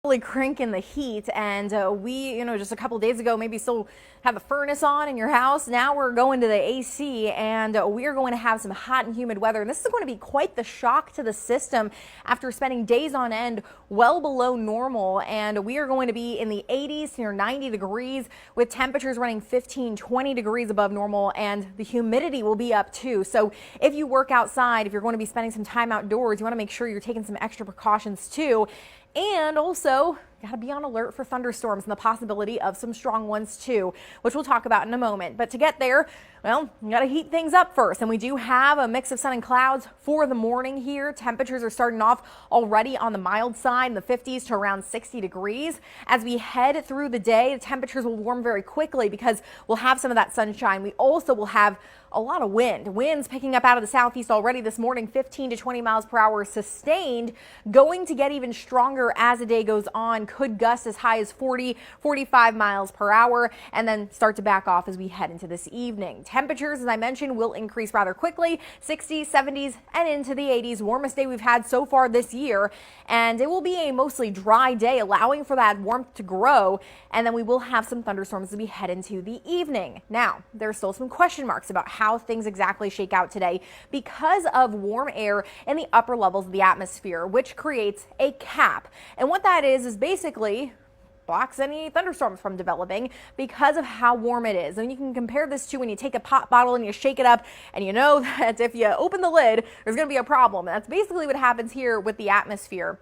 Really cranking the heat, and we, just a couple days ago, maybe still have a furnace on in your house. Now we're going to the AC, and we are going to have some hot and humid weather. And this is going to be quite the shock to the system after spending days on end well below normal. And we are going to be in the 80s near 90 degrees with temperatures running 15-20 degrees above normal, and the humidity will be up too. So if you work outside, if you're going to be spending some time outdoors, you want to make sure you're taking some extra precautions too. And also, got to be on alert for thunderstorms and the possibility of some strong ones too, which we'll talk about in a moment. But to get there, well, you got to heat things up first. And we do have a mix of sun and clouds for the morning here. Temperatures are starting off already on the mild side in the 50s to around 60 degrees. As we head through the day, the temperatures will warm very quickly because we'll have some of that sunshine. We also will have a lot of wind. Winds picking up out of the southeast already this morning, 15 to 20 miles per hour sustained, going to get even stronger as the day goes on. Could gust as high as 40, 45 miles per hour and then start to back off as we head into this evening. Temperatures, as I mentioned, will increase rather quickly, 60s, 70s, and into the 80s. Warmest day we've had so far this year, and it will be a mostly dry day, allowing for that warmth to grow, and then we will have some thunderstorms as we head into the evening. Now, there's still some question marks about how things exactly shake out today because of warm air in the upper levels of the atmosphere, which creates a cap. And what that is basically blocks any thunderstorms from developing because of how warm it is. And you can compare this to when you take a pop bottle and you shake it up, and you know that if you open the lid, there's going to be a problem. And that's basically what happens here with the atmosphere.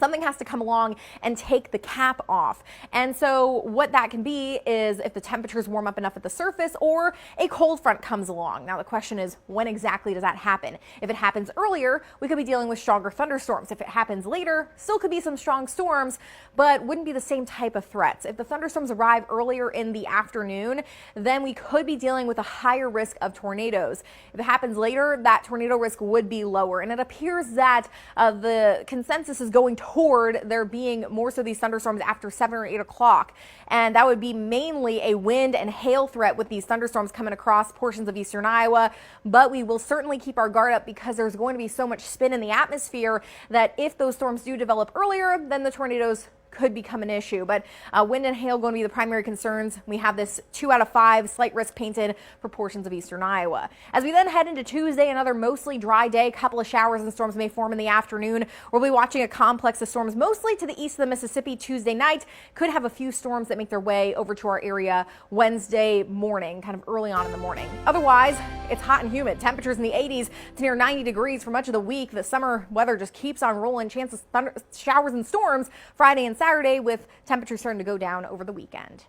Something has to come along and take the cap off. And so what that can be is if the temperatures warm up enough at the surface or a cold front comes along. Now the question is, when exactly does that happen? If it happens earlier, we could be dealing with stronger thunderstorms. If it happens later, still could be some strong storms, but wouldn't be the same type of threats. If the thunderstorms arrive earlier in the afternoon, then we could be dealing with a higher risk of tornadoes. If it happens later, that tornado risk would be lower. And it appears that the consensus is going toward there being more so these thunderstorms after 7 or 8 o'clock. And that would be mainly a wind and hail threat with these thunderstorms coming across portions of eastern Iowa. But we will certainly keep our guard up because there's going to be so much spin in the atmosphere that if those storms do develop earlier, then the tornadoes could become an issue. But wind and hail going to be the primary concerns. We have this 2 out of 5 slight risk painted for portions of eastern Iowa. As we then head into Tuesday, another mostly dry day. A couple of showers and storms may form in the afternoon. We'll be watching a complex of storms mostly to the east of the Mississippi Tuesday night. Could have a few storms that make their way over to our area Wednesday morning, kind of early on in the morning. Otherwise, it's hot and humid. Temperatures in the 80s to near 90 degrees for much of the week. The summer weather just keeps on rolling. Chances of showers and storms Friday and Saturday, with temperatures starting to go down over the weekend.